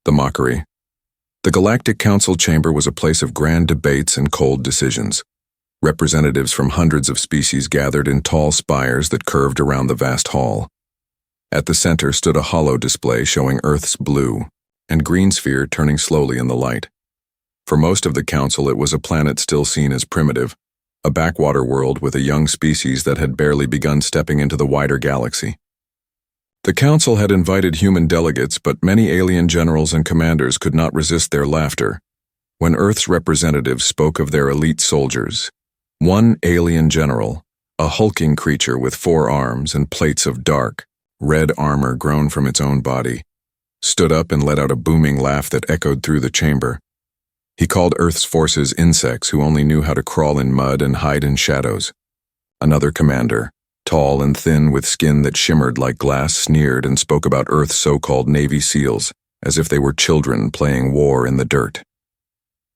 The mockery. The Galactic Council chamber was a place of grand debates and cold decisions. Representatives from hundreds of species gathered in tall spires that curved around the vast hall. At the center stood a holo display showing Earth's blue and green sphere turning slowly in the light. For most of the council, it was a planet still seen as primitive, a backwater world with a young species that had barely begun stepping into the wider galaxy. The council had invited human delegates, but many alien generals and commanders could not resist their laughter when Earth's representatives spoke of their elite soldiers. One alien general, a hulking creature with 4 arms and plates of dark, red armor grown from its own body, stood up and let out a booming laugh that echoed through the chamber. He called Earth's forces insects who only knew how to crawl in mud and hide in shadows. Another commander, tall and thin with skin that shimmered like glass, sneered and spoke about Earth's so-called Navy SEALs as if they were children playing war in the dirt.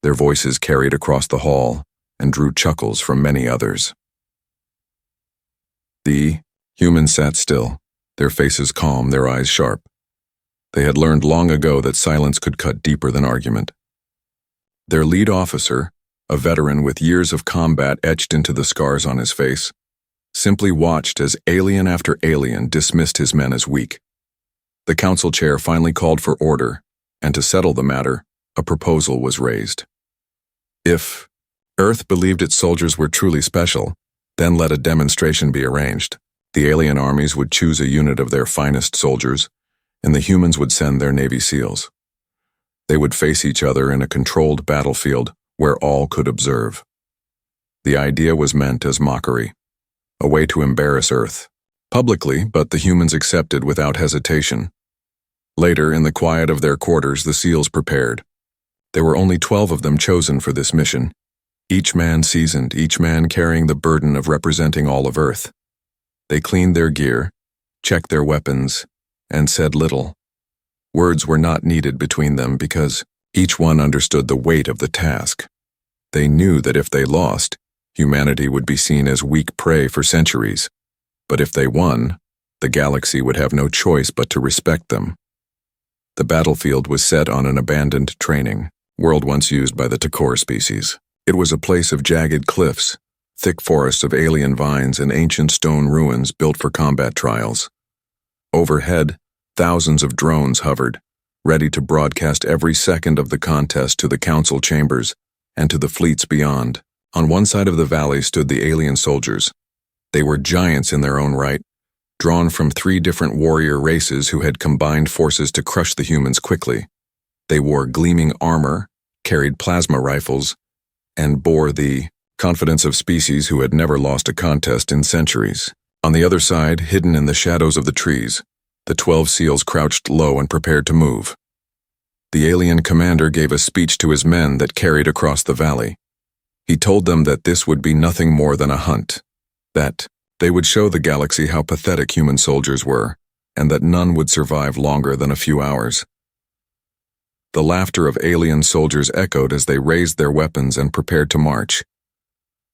Their voices carried across the hall and drew chuckles from many others. The humans sat still, their faces calm, their eyes sharp. They had learned long ago that silence could cut deeper than argument. Their lead officer, a veteran with years of combat etched into the scars on his face, simply watched as alien after alien dismissed his men as weak. The council chair finally called for order, and to settle the matter, a proposal was raised. If Earth believed its soldiers were truly special, then let a demonstration be arranged. The alien armies would choose a unit of their finest soldiers, and the humans would send their Navy SEALs. They would face each other in a controlled battlefield where all could observe. The idea was meant as mockery, a way to embarrass Earth, publicly, but the humans accepted without hesitation. Later, in the quiet of their quarters, the SEALs prepared. There were only 12 of them chosen for this mission, each man seasoned, each man carrying the burden of representing all of Earth. They cleaned their gear, checked their weapons, and said little. Words were not needed between them because each one understood the weight of the task. They knew that if they lost, humanity would be seen as weak prey for centuries. But if they won, the galaxy would have no choice but to respect them. The battlefield was set on an abandoned training world once used by the Takor species. It was a place of jagged cliffs, thick forests of alien vines, and ancient stone ruins built for combat trials. Overhead, thousands of drones hovered, ready to broadcast every second of the contest to the council chambers and to the fleets beyond. On one side of the valley stood the alien soldiers. They were giants in their own right, drawn from 3 different warrior races who had combined forces to crush the humans quickly. They wore gleaming armor, carried plasma rifles, and bore the confidence of species who had never lost a contest in centuries. On the other side, hidden in the shadows of the trees, the 12 SEALs crouched low and prepared to move. The alien commander gave a speech to his men that carried across the valley. He told them that this would be nothing more than a hunt, that they would show the galaxy how pathetic human soldiers were, and that none would survive longer than a few hours. The laughter of alien soldiers echoed as they raised their weapons and prepared to march.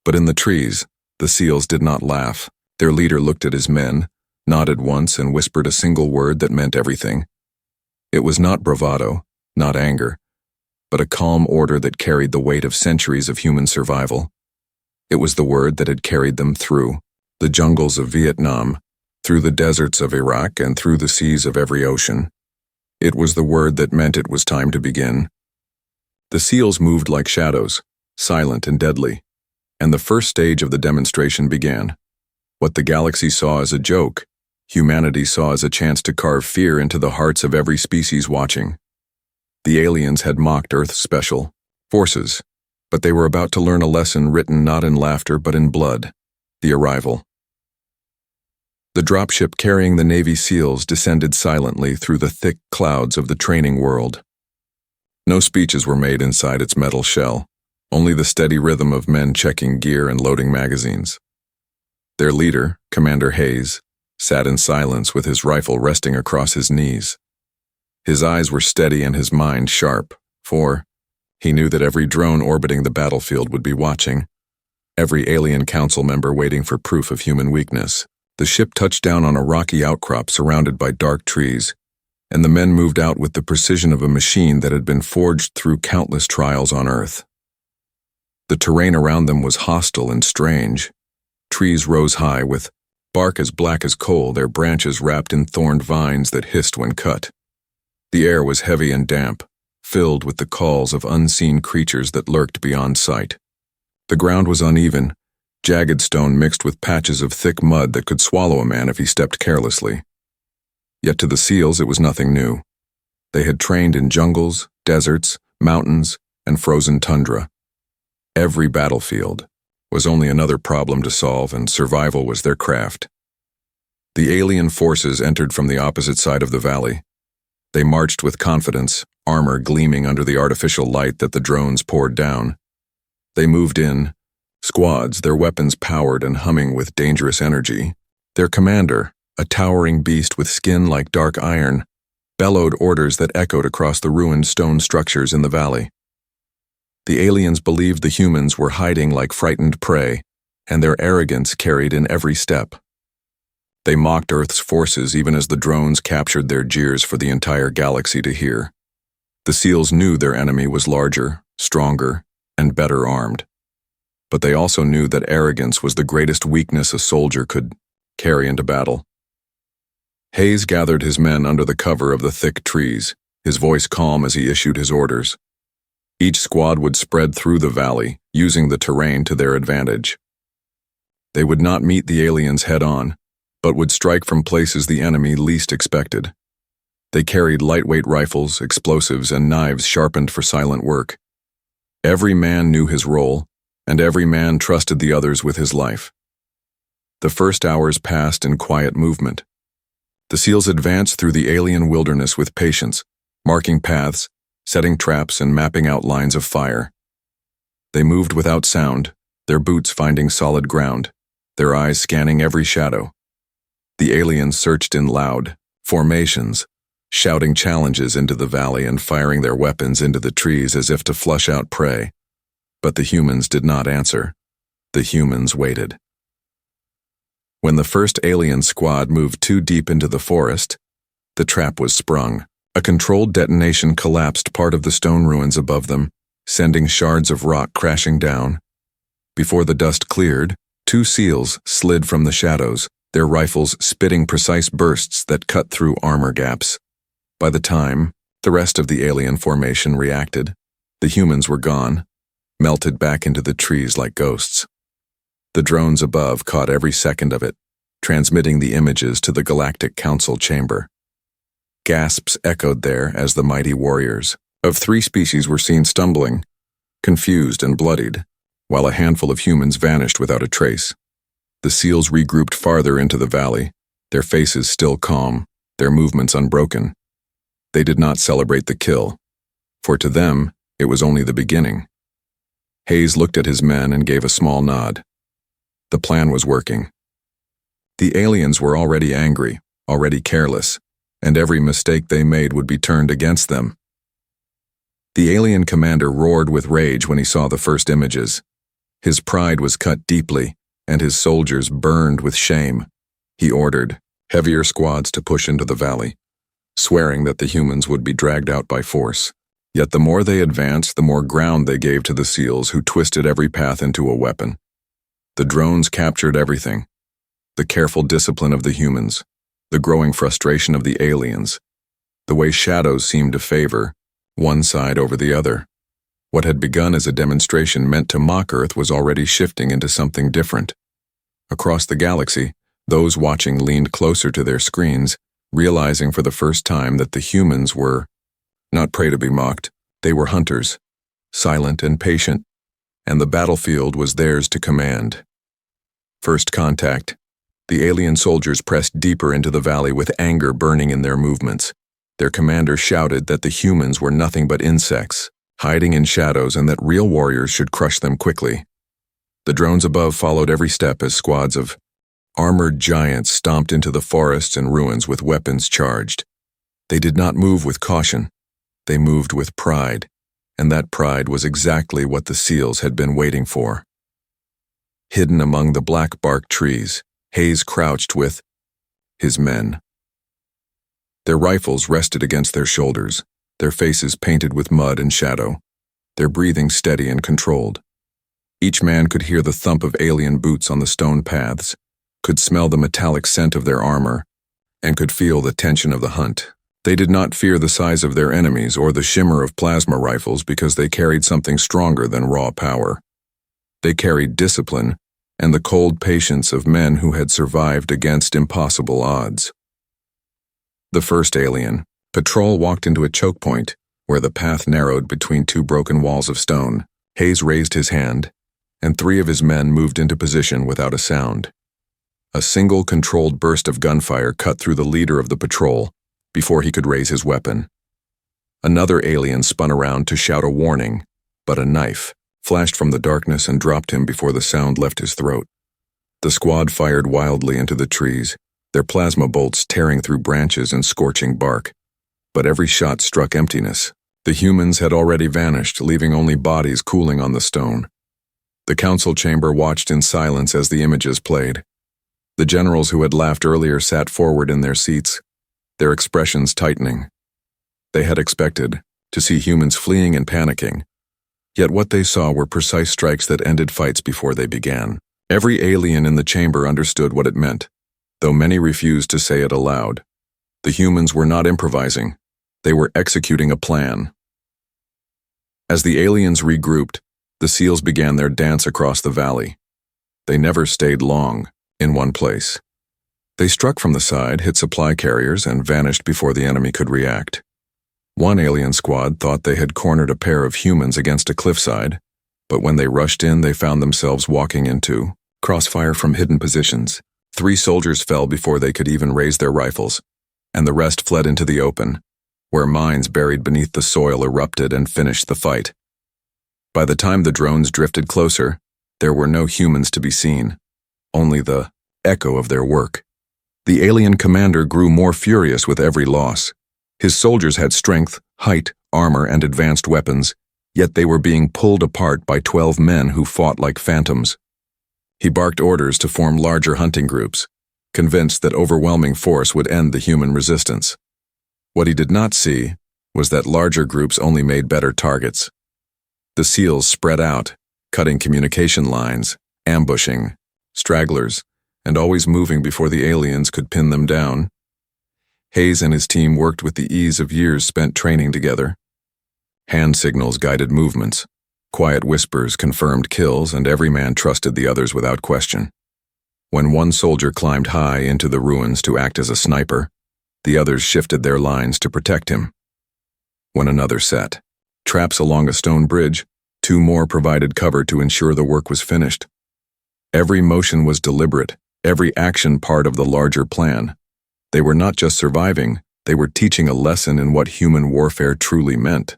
But in the trees, the SEALs did not laugh. Their leader looked at his men, nodded once, and whispered a single word that meant everything. It was not bravado, not anger, but a calm order that carried the weight of centuries of human survival. It was the word that had carried them through the jungles of Vietnam, through the deserts of Iraq, and through the seas of every ocean. It was the word that meant it was time to begin. The SEALs moved like shadows, silent and deadly, and the first stage of the demonstration began. What the galaxy saw as a joke, humanity saw as a chance to carve fear into the hearts of every species watching. The aliens had mocked Earth's special forces, but they were about to learn a lesson written not in laughter but in blood: the arrival. The dropship carrying the Navy SEALs descended silently through the thick clouds of the training world. No speeches were made inside its metal shell, only the steady rhythm of men checking gear and loading magazines. Their leader, Commander Hayes, sat in silence with his rifle resting across his knees. His eyes were steady and his mind sharp, for he knew that every drone orbiting the battlefield would be watching, every alien council member waiting for proof of human weakness. The ship touched down on a rocky outcrop surrounded by dark trees. and the men moved out with the precision of a machine that had been forged through countless trials on Earth. The terrain around them was hostile and strange. Trees rose high with bark as black as coal, their branches wrapped in thorned vines that hissed when cut. The air was heavy and damp, filled with the calls of unseen creatures that lurked beyond sight. The ground was uneven, jagged stone mixed with patches of thick mud that could swallow a man if he stepped carelessly. Yet to the SEALs it was nothing new. They had trained in jungles, deserts, mountains, and frozen tundra. Every battlefield was only another problem to solve, and survival was their craft. The alien forces entered from the opposite side of the valley. They marched with confidence, armor gleaming under the artificial light that the drones poured down. They moved in, squads, their weapons powered and humming with dangerous energy. Their commander, a towering beast with skin like dark iron, bellowed orders that echoed across the ruined stone structures in the valley. The aliens believed the humans were hiding like frightened prey, and their arrogance carried in every step. They mocked Earth's forces even as the drones captured their jeers for the entire galaxy to hear. The SEALs knew their enemy was larger, stronger, and better armed. But they also knew that arrogance was the greatest weakness a soldier could carry into battle. Hayes gathered his men under the cover of the thick trees, his voice calm as he issued his orders. Each squad would spread through the valley, using the terrain to their advantage. They would not meet the aliens head-on, but would strike from places the enemy least expected. They carried lightweight rifles, explosives, and knives sharpened for silent work. Every man knew his role, and every man trusted the others with his life. The first hours passed in quiet movement. The SEALs advanced through the alien wilderness with patience, marking paths, setting traps, and mapping out lines of fire. They moved without sound, their boots finding solid ground, their eyes scanning every shadow. The aliens searched in loud formations, shouting challenges into the valley and firing their weapons into the trees as if to flush out prey. But the humans did not answer. The humans waited. When the first alien squad moved too deep into the forest, the trap was sprung. A controlled detonation collapsed part of the stone ruins above them, sending shards of rock crashing down. Before the dust cleared, two SEALs slid from the shadows, their rifles spitting precise bursts that cut through armor gaps. By the time the rest of the alien formation reacted, the humans were gone, melted back into the trees like ghosts. The drones above caught every second of it, transmitting the images to the Galactic Council chamber. Gasps echoed there as the mighty warriors of three species were seen stumbling, confused and bloodied, while a handful of humans vanished without a trace. The SEALs regrouped farther into the valley, their faces still calm, their movements unbroken. They did not celebrate the kill, for to them it was only the beginning. Hayes looked at his men and gave a small nod. The plan was working. The aliens were already angry, already careless, and every mistake they made would be turned against them. The alien commander roared with rage when he saw the first images. His pride was cut deeply, and his soldiers burned with shame. He ordered heavier squads to push into the valley, swearing that the humans would be dragged out by force. Yet the more they advanced, the more ground they gave to the SEALs, who twisted every path into a weapon. The drones captured everything: the careful discipline of the humans, the growing frustration of the aliens, the way shadows seemed to favor one side over the other. What had begun as a demonstration meant to mock Earth was already shifting into something different. Across the galaxy, those watching leaned closer to their screens, realizing for the first time that the humans were not prey to be mocked. They were hunters, silent and patient, and the battlefield was theirs to command. First contact. The alien soldiers pressed deeper into the valley with anger burning in their movements. Their commander shouted that the humans were nothing but insects, hiding in shadows, and that real warriors should crush them quickly. The drones above followed every step as squads of armored giants stomped into the forests and ruins with weapons charged. They did not move with caution. They moved with pride, and that pride was exactly what the SEALs had been waiting for. Hidden among the black bark trees, Hayes crouched with his men. Their rifles rested against their shoulders, their faces painted with mud and shadow, their breathing steady and controlled. Each man could hear the thump of alien boots on the stone paths, could smell the metallic scent of their armor, and could feel the tension of the hunt. They did not fear the size of their enemies or the shimmer of plasma rifles because they carried something stronger than raw power. They carried discipline and the cold patience of men who had survived against impossible odds. The first alien patrol walked into a choke point where the path narrowed between two broken walls of stone. Hayes raised his hand, and 3 of his men moved into position without a sound. A single controlled burst of gunfire cut through the leader of the patrol before he could raise his weapon. Another alien spun around to shout a warning, but a knife flashed from the darkness and dropped him before the sound left his throat. The squad fired wildly into the trees, their plasma bolts tearing through branches and scorching bark. But every shot struck emptiness. The humans had already vanished, leaving only bodies cooling on the stone. The council chamber watched in silence as the images played. The generals who had laughed earlier sat forward in their seats, their expressions tightening. They had expected to see humans fleeing and panicking, yet what they saw were precise strikes that ended fights before they began. Every alien in the chamber understood what it meant, though many refused to say it aloud. The humans were not improvising. They were executing a plan. As the aliens regrouped, the SEALs began their dance across the valley. They never stayed long in one place. They struck from the side, hit supply carriers, and vanished before the enemy could react. One alien squad thought they had cornered a pair of humans against a cliffside, but when they rushed in, they found themselves walking into crossfire from hidden positions. 3 soldiers fell before they could even raise their rifles, and the rest fled into the open, where mines buried beneath the soil erupted and finished the fight. By the time the drones drifted closer, there were no humans to be seen, only the echo of their work. The alien commander grew more furious with every loss. His soldiers had strength, height, armor, and advanced weapons, yet they were being pulled apart by 12 men who fought like phantoms. He barked orders to form larger hunting groups, convinced that overwhelming force would end the human resistance. What he did not see was that larger groups only made better targets. The SEALs spread out, cutting communication lines, ambushing stragglers, and always moving before the aliens could pin them down. Hayes and his team worked with the ease of years spent training together. Hand signals guided movements, quiet whispers confirmed kills, and every man trusted the others without question. When one soldier climbed high into the ruins to act as a sniper, the others shifted their lines to protect him. When another set traps along a stone bridge, 2 more provided cover to ensure the work was finished. Every motion was deliberate, every action part of the larger plan. They were not just surviving, they were teaching a lesson in what human warfare truly meant.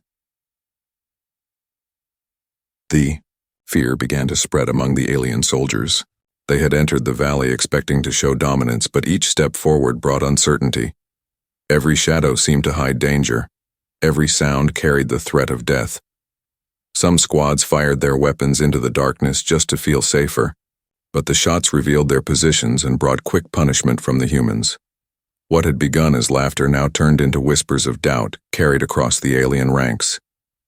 The fear began to spread among the alien soldiers. They had entered the valley expecting to show dominance, but each step forward brought uncertainty. Every shadow seemed to hide danger. Every sound carried the threat of death. Some squads fired their weapons into the darkness just to feel safer, but the shots revealed their positions and brought quick punishment from the humans. What had begun as laughter now turned into whispers of doubt carried across the alien ranks.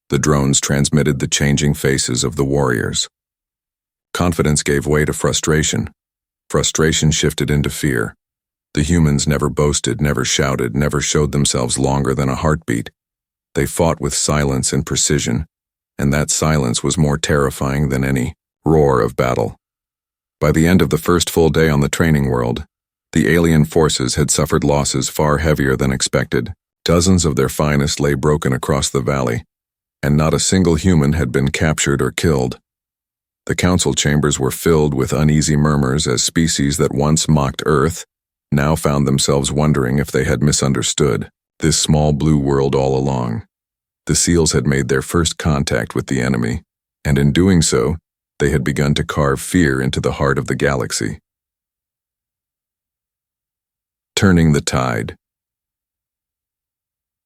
The drones transmitted the changing faces of the warriors. Confidence gave way to frustration. Frustration shifted into fear. The humans never boasted, never shouted, never showed themselves longer than a heartbeat. They fought with silence and precision, and that silence was more terrifying than any roar of battle. By the end of the first full day on the training world, the alien forces had suffered losses far heavier than expected. Dozens of their finest lay broken across the valley, and not a single human had been captured or killed. The council chambers were filled with uneasy murmurs as species that once mocked Earth now found themselves wondering if they had misunderstood this small blue world all along. The SEALs had made their first contact with the enemy, and in doing so, they had begun to carve fear into the heart of the galaxy. Turning the tide.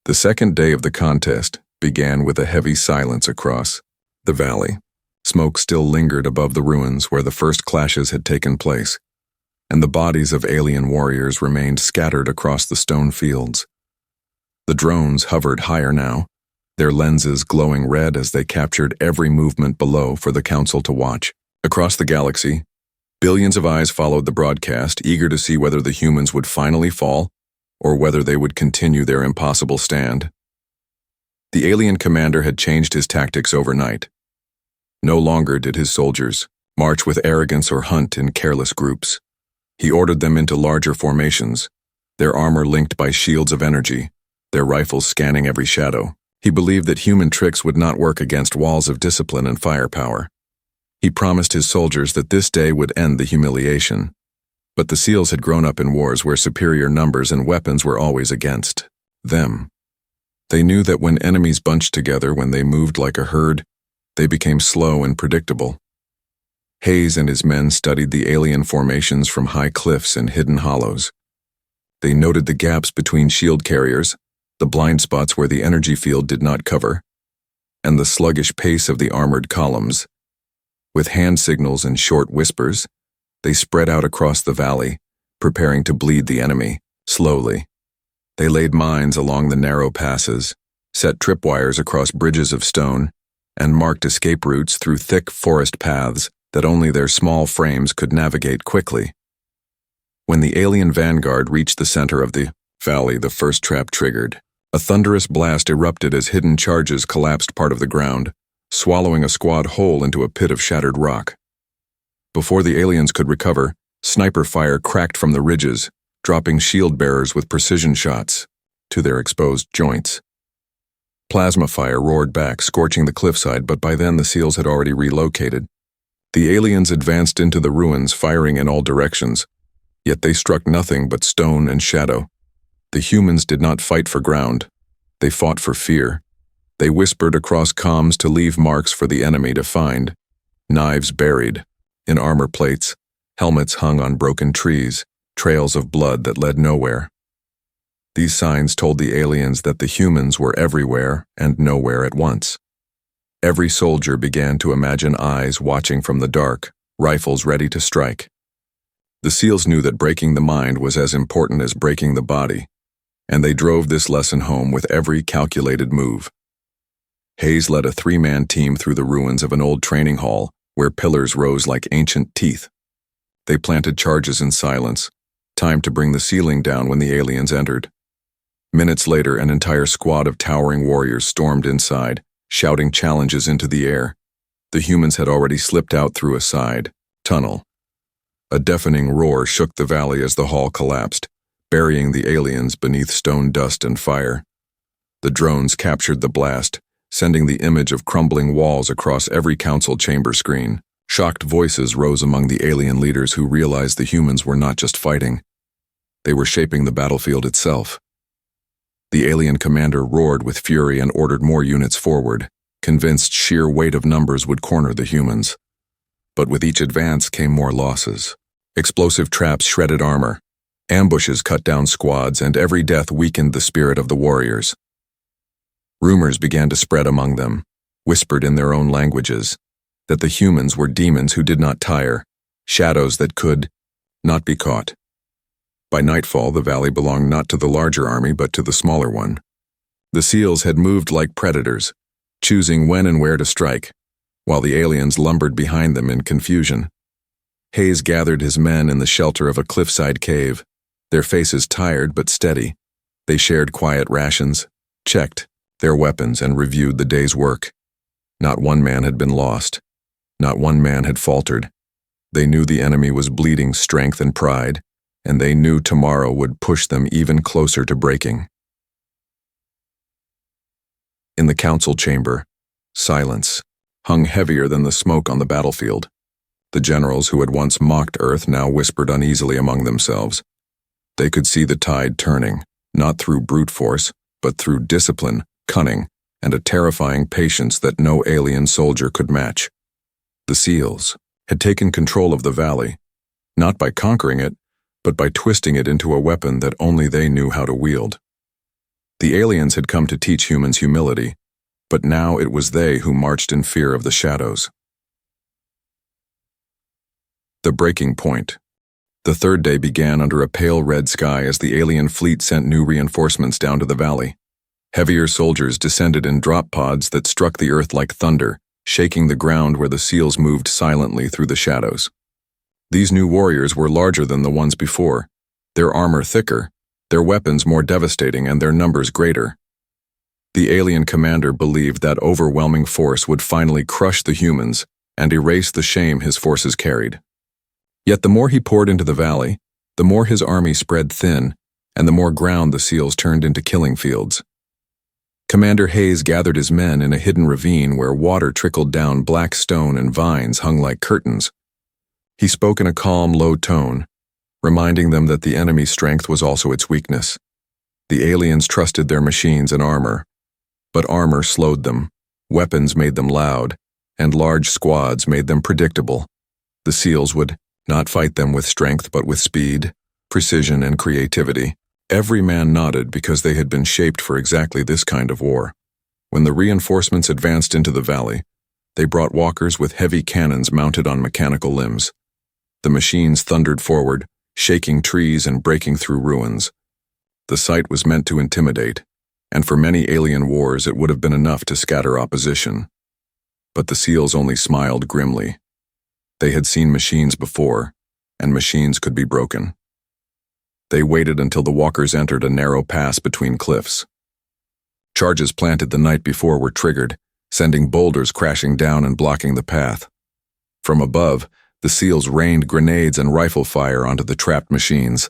The second day of the contest began with a heavy silence across the valley. Smoke still lingered above the ruins where the first clashes had taken place, and the bodies of alien warriors remained scattered across the stone fields. The drones hovered higher now, their lenses glowing red as they captured every movement below for the Council to watch. Across the galaxy, billions of eyes followed the broadcast, eager to see whether the humans would finally fall or whether they would continue their impossible stand. The alien commander had changed his tactics overnight. No longer did his soldiers march with arrogance or hunt in careless groups. He ordered them into larger formations, their armor linked by shields of energy, their rifles scanning every shadow. He believed that human tricks would not work against walls of discipline and firepower. He promised his soldiers that this day would end the humiliation. But the SEALs had grown up in wars where superior numbers and weapons were always against them. They knew that when enemies bunched together, when they moved like a herd, they became slow and predictable. Hayes and his men studied the alien formations from high cliffs and hidden hollows. They noted the gaps between shield carriers, the blind spots where the energy field did not cover, and the sluggish pace of the armored columns. With hand signals and short whispers, they spread out across the valley, preparing to bleed the enemy, slowly. They laid mines along the narrow passes, set tripwires across bridges of stone, and marked escape routes through thick forest paths that only their small frames could navigate quickly. When the alien vanguard reached the center of the valley, the first trap triggered. A thunderous blast erupted as hidden charges collapsed part of the ground, swallowing a squad whole into a pit of shattered rock. Before the aliens could recover, sniper fire cracked from the ridges, dropping shield bearers with precision shots to their exposed joints. Plasma fire roared back, scorching the cliffside, but by then the SEALs had already relocated. The aliens advanced into the ruins, firing in all directions, yet they struck nothing but stone and shadow. The humans did not fight for ground. They fought for fear. They whispered across comms to leave marks for the enemy to find. Knives buried in armor plates, helmets hung on broken trees, trails of blood that led nowhere. These signs told the aliens that the humans were everywhere and nowhere at once. Every soldier began to imagine eyes watching from the dark, rifles ready to strike. The SEALs knew that breaking the mind was as important as breaking the body, and they drove this lesson home with every calculated move. Hayes led a three-man team through the ruins of an old training hall where pillars rose like ancient teeth. They planted charges in silence, timed to bring the ceiling down when the aliens entered. Minutes later, an entire squad of towering warriors stormed inside, shouting challenges into the air. The humans had already slipped out through a side tunnel. A deafening roar shook the valley as the hall collapsed, burying the aliens beneath stone dust and fire. The drones captured the blast, sending the image of crumbling walls across every council chamber screen. Shocked voices rose among the alien leaders who realized the humans were not just fighting. They were shaping the battlefield itself. The alien commander roared with fury and ordered more units forward, convinced sheer weight of numbers would corner the humans. But with each advance came more losses. Explosive traps shredded armor, ambushes cut down squads, and every death weakened the spirit of the warriors. Rumors began to spread among them, whispered in their own languages, that the humans were demons who did not tire, shadows that could not be caught. By nightfall, the valley belonged not to the larger army but to the smaller one. The SEALs had moved like predators, choosing when and where to strike, while the aliens lumbered behind them in confusion. Hayes gathered his men in the shelter of a cliffside cave, their faces tired but steady. They shared quiet rations, checked their weapons, and reviewed the day's work. Not one man had been lost. Not one man had faltered. They knew the enemy was bleeding strength and pride, and they knew tomorrow would push them even closer to breaking. In the council chamber, silence hung heavier than the smoke on the battlefield. The generals who had once mocked Earth now whispered uneasily among themselves. They could see the tide turning, not through brute force, but through discipline, cunning, and a terrifying patience that no alien soldier could match. The SEALs had taken control of the valley, not by conquering it, but by twisting it into a weapon that only they knew how to wield. The aliens had come to teach humans humility, but now it was they who marched in fear of the shadows. The breaking point. The third day began under a pale red sky as the alien fleet sent new reinforcements down to the valley. Heavier soldiers descended in drop pods that struck the earth like thunder, shaking the ground where the seals moved silently through the shadows. These new warriors were larger than the ones before, their armor thicker, their weapons more devastating, and their numbers greater. The alien commander believed that overwhelming force would finally crush the humans and erase the shame his forces carried. Yet the more he poured into the valley, the more his army spread thin, and the more ground the seals turned into killing fields. Commander Hayes gathered his men in a hidden ravine where water trickled down black stone and vines hung like curtains. He spoke in a calm, low tone, reminding them that the enemy's strength was also its weakness. The aliens trusted their machines and armor, but armor slowed them, weapons made them loud, and large squads made them predictable. The seals would not fight them with strength but with speed, precision, and creativity. Every man nodded because they had been shaped for exactly this kind of war. When the reinforcements advanced into the valley, they brought walkers with heavy cannons mounted on mechanical limbs. The machines thundered forward, shaking trees and breaking through ruins. The sight was meant to intimidate, and for many alien wars it would have been enough to scatter opposition. But the seals only smiled grimly. They had seen machines before, and machines could be broken. They waited until the walkers entered a narrow pass between cliffs. Charges planted the night before were triggered, sending boulders crashing down and blocking the path. From above, the seals rained grenades and rifle fire onto the trapped machines.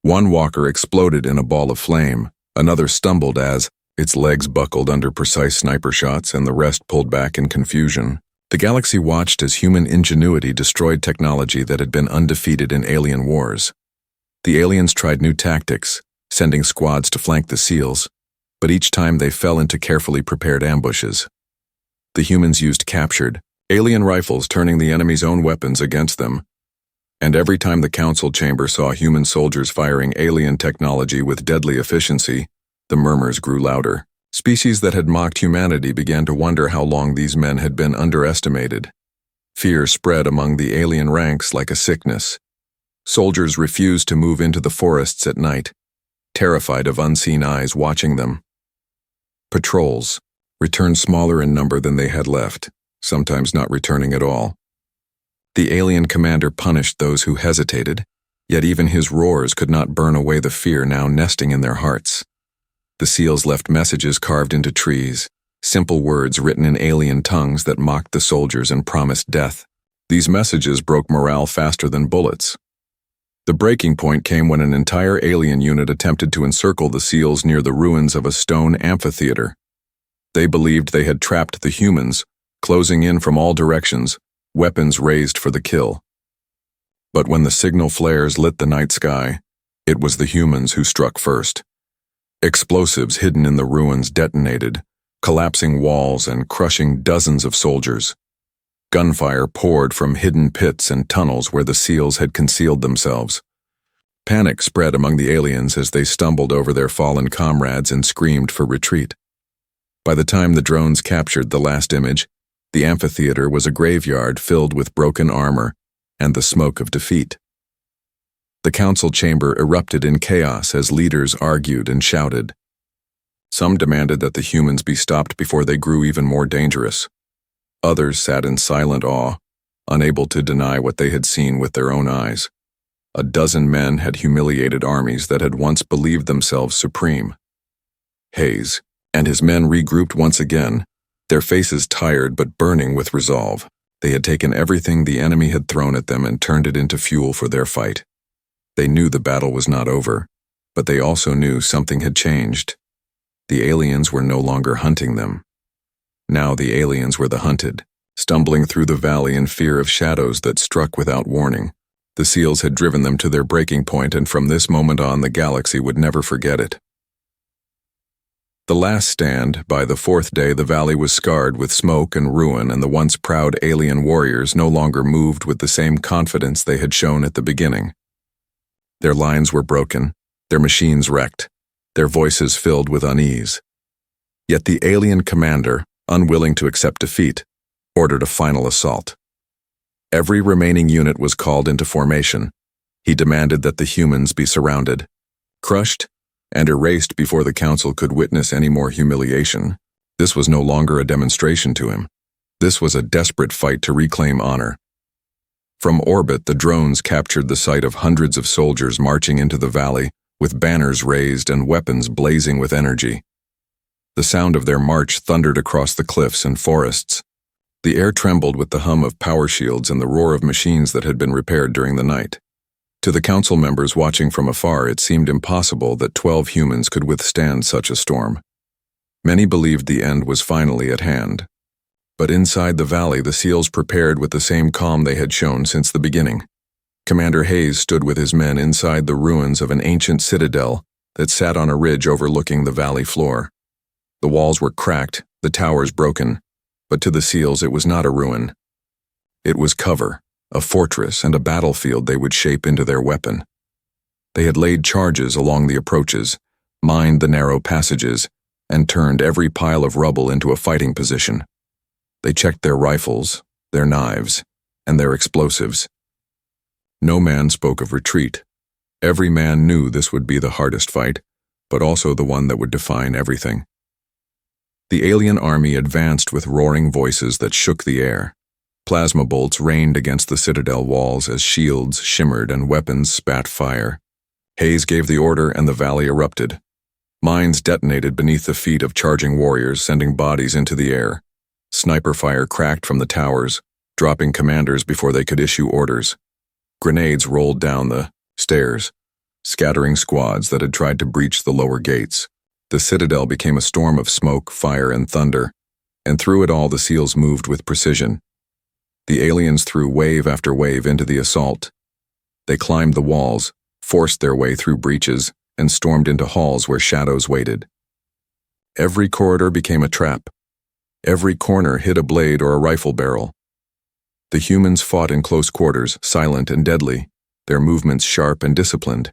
One walker exploded in a ball of flame, another stumbled as its legs buckled under precise sniper shots, and the rest pulled back in confusion. The galaxy watched as human ingenuity destroyed technology that had been undefeated in alien wars. The aliens tried new tactics, sending squads to flank the seals, but each time they fell into carefully prepared ambushes. The humans used captured, alien rifles, turning the enemy's own weapons against them. And every time the council chamber saw human soldiers firing alien technology with deadly efficiency, the murmurs grew louder. Species that had mocked humanity began to wonder how long these men had been underestimated. Fear spread among the alien ranks like a sickness. Soldiers refused to move into the forests at night, terrified of unseen eyes watching them. Patrols returned smaller in number than they had left, sometimes not returning at all. The alien commander punished those who hesitated, yet even his roars could not burn away the fear now nesting in their hearts. The seals left messages carved into trees, simple words written in alien tongues that mocked the soldiers and promised death. These messages broke morale faster than bullets. The breaking point came when an entire alien unit attempted to encircle the seals near the ruins of a stone amphitheater. They believed they had trapped the humans, closing in from all directions, weapons raised for the kill. But when the signal flares lit the night sky, it was the humans who struck first. Explosives hidden in the ruins detonated, collapsing walls and crushing dozens of soldiers. Gunfire poured from hidden pits and tunnels where the seals had concealed themselves. Panic spread among the aliens as they stumbled over their fallen comrades and screamed for retreat. By the time the drones captured the last image, the amphitheater was a graveyard filled with broken armor and the smoke of defeat. The council chamber erupted in chaos as leaders argued and shouted. Some demanded that the humans be stopped before they grew even more dangerous. Others sat in silent awe, unable to deny what they had seen with their own eyes. A dozen men had humiliated armies that had once believed themselves supreme. Hayes and his men regrouped once again, their faces tired but burning with resolve. They had taken everything the enemy had thrown at them and turned it into fuel for their fight. They knew the battle was not over, but they also knew something had changed. The aliens were no longer hunting them. Now the aliens were the hunted, stumbling through the valley in fear of shadows that struck without warning. The seals had driven them to their breaking point, and from this moment on the galaxy would never forget it. The last stand, by the fourth day the valley was scarred with smoke and ruin, and the once proud alien warriors no longer moved with the same confidence they had shown at the beginning. Their lines were broken, their machines wrecked, their voices filled with unease. Yet the alien commander, unwilling to accept defeat, ordered a final assault. Every remaining unit was called into formation. He demanded that the humans be surrounded, crushed, and erased before the council could witness any more humiliation. This was no longer a demonstration to him. This was a desperate fight to reclaim honor. From orbit, the drones captured the sight of hundreds of soldiers marching into the valley, with banners raised and weapons blazing with energy. The sound of their march thundered across the cliffs and forests. The air trembled with the hum of power shields and the roar of machines that had been repaired during the night. To the council members watching from afar, it seemed impossible that 12 humans could withstand such a storm. Many believed the end was finally at hand. But inside the valley, the SEALs prepared with the same calm they had shown since the beginning. Commander Hayes stood with his men inside the ruins of an ancient citadel that sat on a ridge overlooking the valley floor. The walls were cracked, the towers broken, but to the SEALs it was not a ruin. It was cover, a fortress, and a battlefield they would shape into their weapon. They had laid charges along the approaches, mined the narrow passages, and turned every pile of rubble into a fighting position. They checked their rifles, their knives, and their explosives. No man spoke of retreat. Every man knew this would be the hardest fight, but also the one that would define everything. The alien army advanced with roaring voices that shook the air. Plasma bolts rained against the citadel walls as shields shimmered and weapons spat fire. Hayes gave the order and the valley erupted. Mines detonated beneath the feet of charging warriors, sending bodies into the air. Sniper fire cracked from the towers, dropping commanders before they could issue orders. Grenades rolled down the stairs, scattering squads that had tried to breach the lower gates. The citadel became a storm of smoke, fire, and thunder, and through it all the SEALs moved with precision. The aliens threw wave after wave into the assault. They climbed the walls, forced their way through breaches, and stormed into halls where shadows waited. Every corridor became a trap. Every corner hid a blade or a rifle barrel. The humans fought in close quarters, silent and deadly, their movements sharp and disciplined.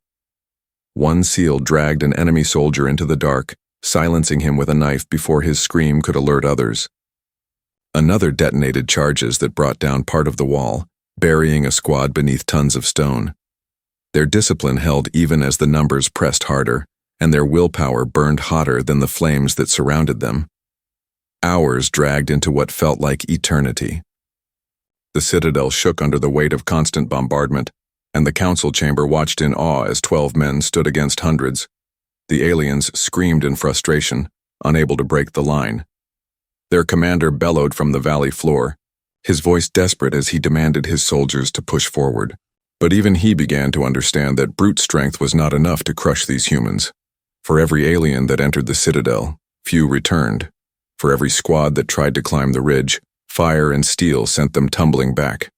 One SEAL dragged an enemy soldier into the dark, silencing him with a knife before his scream could alert others. Another detonated charges that brought down part of the wall, burying a squad beneath tons of stone. Their discipline held even as the numbers pressed harder, and their willpower burned hotter than the flames that surrounded them. Hours dragged into what felt like eternity. The citadel shook under the weight of constant bombardment, and the council chamber watched in awe as 12 men stood against hundreds. The aliens screamed in frustration, unable to break the line. Their commander bellowed from the valley floor, his voice desperate as he demanded his soldiers to push forward. But even he began to understand that brute strength was not enough to crush these humans. For every alien that entered the citadel, few returned. For every squad that tried to climb the ridge, fire and steel sent them tumbling back.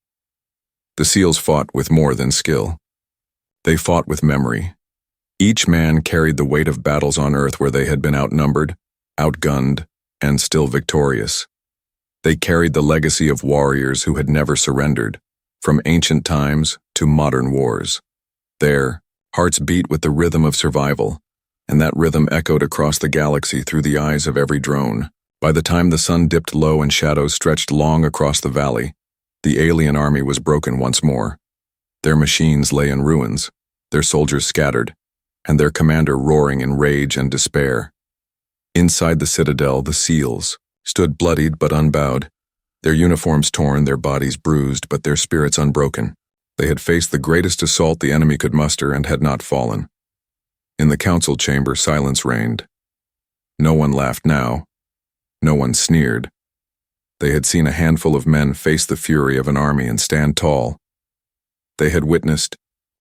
The SEALs fought with more than skill. They fought with memory. Each man carried the weight of battles on Earth where they had been outnumbered, outgunned, and still victorious. They carried the legacy of warriors who had never surrendered, from ancient times to modern wars. Their hearts beat with the rhythm of survival, and that rhythm echoed across the galaxy through the eyes of every drone. By the time the sun dipped low and shadows stretched long across the valley, the alien army was broken once more. Their machines lay in ruins, their soldiers scattered, and their commander roaring in rage and despair. Inside the citadel, the SEALs stood bloodied but unbowed, their uniforms torn, their bodies bruised, but their spirits unbroken. They had faced the greatest assault the enemy could muster and had not fallen. In the council chamber, silence reigned. No one laughed now. No one sneered. They had seen a handful of men face the fury of an army and stand tall. They had witnessed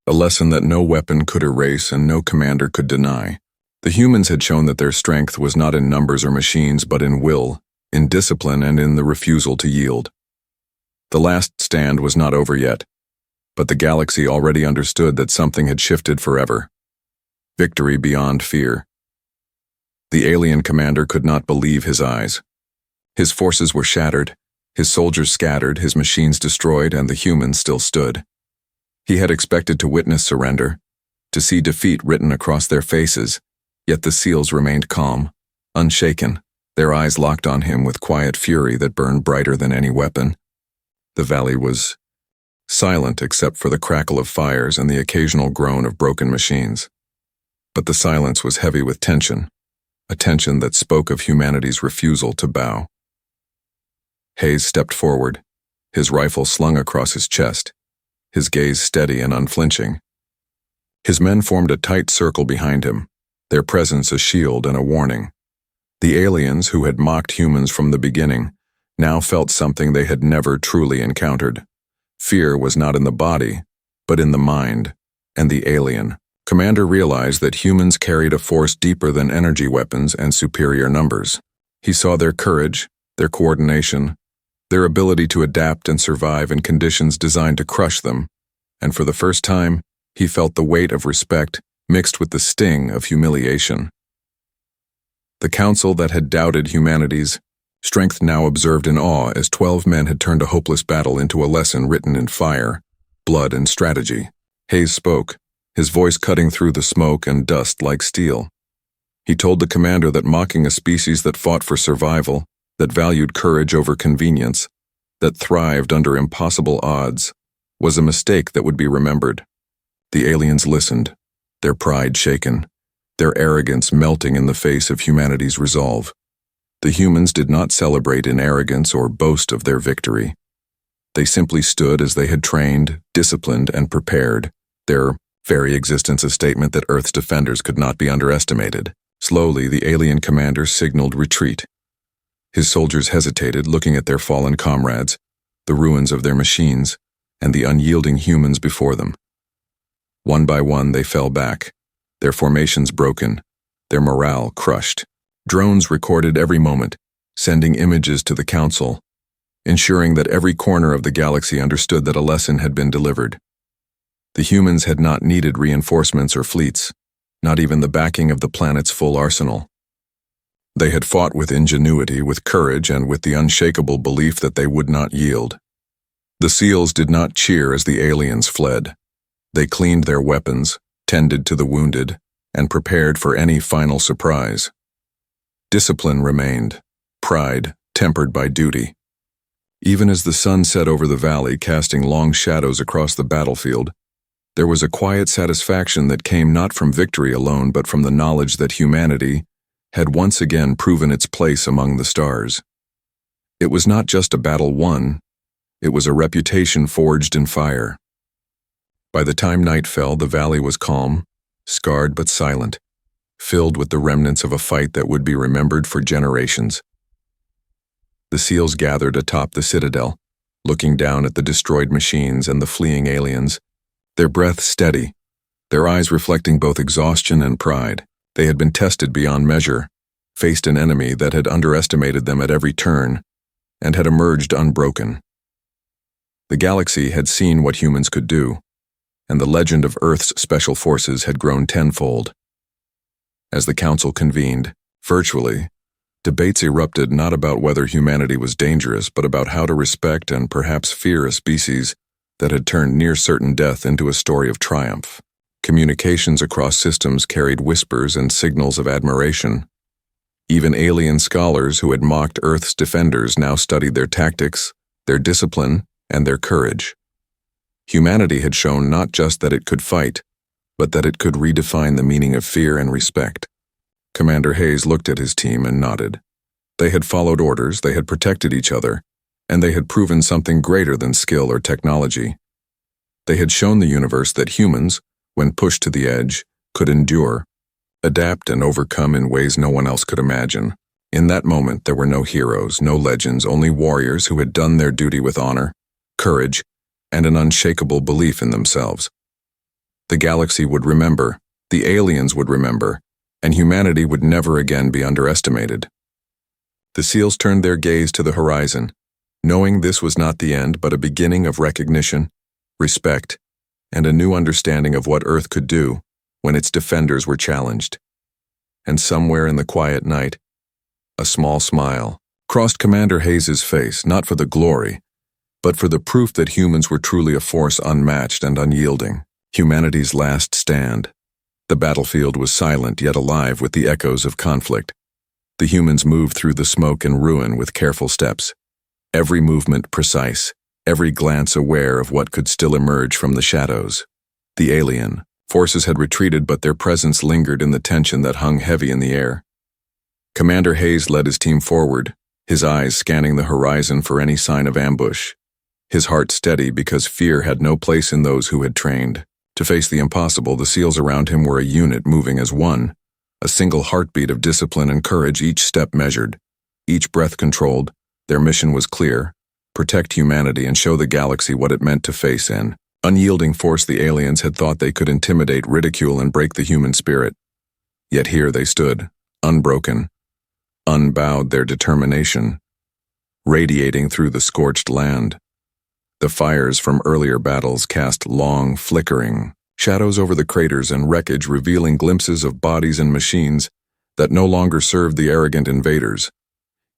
a lesson that no weapon could erase and no commander could deny. The humans had shown that their strength was not in numbers or machines, but in will, in discipline, and in the refusal to yield. The last stand was not over yet, but the galaxy already understood that something had shifted forever. Victory beyond fear. The alien commander could not believe his eyes. His forces were shattered, his soldiers scattered, his machines destroyed, and the humans still stood. He had expected to witness surrender, to see defeat written across their faces, yet the SEALs remained calm, unshaken, their eyes locked on him with quiet fury that burned brighter than any weapon. The valley was silent except for the crackle of fires and the occasional groan of broken machines. But the silence was heavy with tension, a tension that spoke of humanity's refusal to bow. Hayes stepped forward, his rifle slung across his chest, his gaze steady and unflinching. His men formed a tight circle behind him, their presence a shield and a warning. The aliens who had mocked humans from the beginning now felt something they had never truly encountered. Fear was not in the body, but in the mind, and the alien. Commander realized that humans carried a force deeper than energy weapons and superior numbers. He saw their courage, their coordination, their ability to adapt and survive in conditions designed to crush them, and for the first time, he felt the weight of respect mixed with the sting of humiliation. The council that had doubted humanity's strength now observed in awe as 12 men had turned a hopeless battle into a lesson written in fire, blood, and strategy. Hayes spoke, his voice cutting through the smoke and dust like steel. He told the commander that mocking a species that fought for survival, that valued courage over convenience, that thrived under impossible odds, was a mistake that would be remembered. The aliens listened, their pride shaken, their arrogance melting in the face of humanity's resolve. The humans did not celebrate in arrogance or boast of their victory. They simply stood as they had trained, disciplined, and prepared, their very existence a statement that Earth's defenders could not be underestimated. Slowly, the alien commander signaled retreat. His soldiers hesitated, looking at their fallen comrades, the ruins of their machines, and the unyielding humans before them. One by one, they fell back, their formations broken, their morale crushed. Drones recorded every moment, sending images to the council, ensuring that every corner of the galaxy understood that a lesson had been delivered. The humans had not needed reinforcements or fleets, not even the backing of the planet's full arsenal. They had fought with ingenuity, with courage, and with the unshakable belief that they would not yield. The SEALs did not cheer as the aliens fled. They cleaned their weapons, tended to the wounded, and prepared for any final surprise. Discipline remained, pride tempered by duty. Even as the sun set over the valley, casting long shadows across the battlefield, there was a quiet satisfaction that came not from victory alone, but from the knowledge that humanity had once again proven its place among the stars. It was not just a battle won, it was a reputation forged in fire. By the time night fell, the valley was calm, scarred but silent, filled with the remnants of a fight that would be remembered for generations. The SEALs gathered atop the citadel, looking down at the destroyed machines and the fleeing aliens, their breath steady, their eyes reflecting both exhaustion and pride. They had been tested beyond measure, faced an enemy that had underestimated them at every turn, and had emerged unbroken. The galaxy had seen what humans could do, and the legend of Earth's special forces had grown tenfold. As the council convened, virtually, debates erupted not about whether humanity was dangerous, but about how to respect and perhaps fear a species that had turned near certain death into a story of triumph. Communications across systems carried whispers and signals of admiration. Even alien scholars who had mocked Earth's defenders now studied their tactics, their discipline, and their courage. Humanity had shown not just that it could fight, but that it could redefine the meaning of fear and respect. Commander Hayes looked at his team and nodded. They had followed orders, they had protected each other, and they had proven something greater than skill or technology. They had shown the universe that humans, when pushed to the edge, could endure, adapt, and overcome in ways no one else could imagine. In that moment, there were no heroes, no legends, only warriors who had done their duty with honor, courage, and an unshakable belief in themselves. The galaxy would remember, the aliens would remember, and humanity would never again be underestimated. The SEALs turned their gaze to the horizon, knowing this was not the end but a beginning of recognition, respect, and a new understanding of what Earth could do when its defenders were challenged. And somewhere in the quiet night, a small smile crossed Commander Hayes' face, not for the glory, but for the proof that humans were truly a force unmatched and unyielding. Humanity's last stand. The battlefield was silent yet alive with the echoes of conflict. The humans moved through the smoke and ruin with careful steps, every movement precise, every glance aware of what could still emerge from the shadows. The alien, Forces had retreated, but their presence lingered in the tension that hung heavy in the air. Commander Hayes led his team forward, his eyes scanning the horizon for any sign of ambush. His heart steady because fear had no place in those who had trained. To face the impossible, the SEALs around him were a unit moving as one, a single heartbeat of discipline and courage, each step measured, each breath controlled. Their mission was clear: protect humanity and show the galaxy what it meant to face an unyielding force the aliens had thought they could intimidate, ridicule, and break the human spirit. Yet here they stood, unbroken, unbowed, their determination radiating through the scorched land. The fires from earlier battles cast long, flickering shadows over the craters and wreckage, revealing glimpses of bodies and machines that no longer served the arrogant invaders.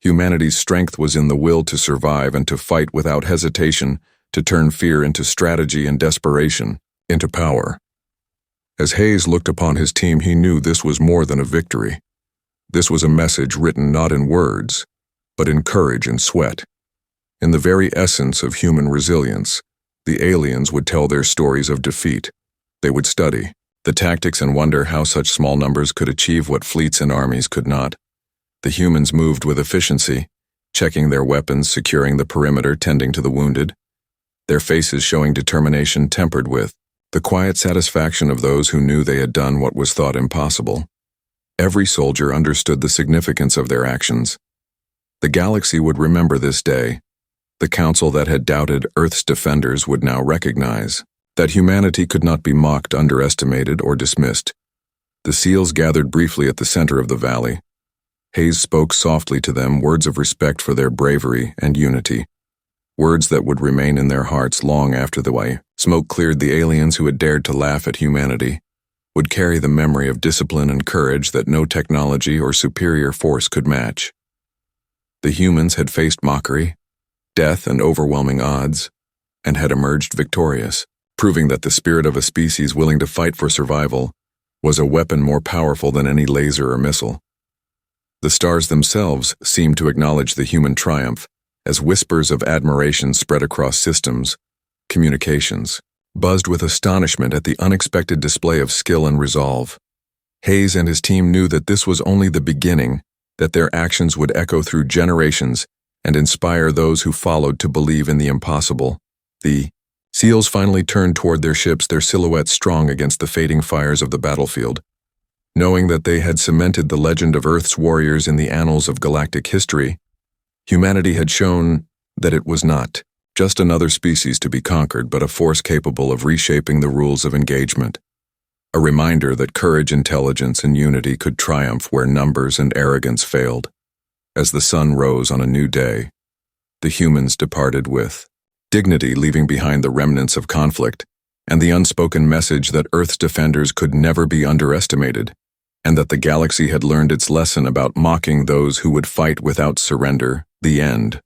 Humanity's strength was in the will to survive and to fight without hesitation, to turn fear into strategy and desperation into power. As Hayes looked upon his team, he knew this was more than a victory. This was a message written not in words, but in courage and sweat. In the very essence of human resilience, the aliens would tell their stories of defeat. They would study the tactics and wonder how such small numbers could achieve what fleets and armies could not. The humans moved with efficiency, checking their weapons, securing the perimeter, tending to the wounded, their faces showing determination tempered with the quiet satisfaction of those who knew they had done what was thought impossible. Every soldier understood the significance of their actions. The galaxy would remember this day. The council that had doubted Earth's defenders would now recognize that humanity could not be mocked, underestimated, or dismissed. The SEALs gathered briefly at the center of the valley. Hayes spoke softly to them, words of respect for their bravery and unity, words that would remain in their hearts long after the way smoke cleared. The aliens who had dared to laugh at humanity would carry the memory of discipline and courage that no technology or superior force could match. The humans had faced mockery, death, and overwhelming odds, and had emerged victorious, proving that the spirit of a species willing to fight for survival was a weapon more powerful than any laser or missile. The stars themselves seemed to acknowledge the human triumph as whispers of admiration spread across systems. Communications buzzed with astonishment at the unexpected display of skill and resolve. Hayes and his team knew that this was only the beginning, that their actions would echo through generations and inspire those who followed to believe in the impossible. The SEALs finally turned toward their ships, their silhouettes strong against the fading fires of the battlefield. Knowing that they had cemented the legend of Earth's warriors in the annals of galactic history, humanity had shown that it was not just another species to be conquered, but a force capable of reshaping the rules of engagement. A reminder that courage, intelligence, and unity could triumph where numbers and arrogance failed. As the sun rose on a new day, the humans departed with dignity, leaving behind the remnants of conflict and the unspoken message that Earth's defenders could never be underestimated, and that the galaxy had learned its lesson about mocking those who would fight without surrender. The end.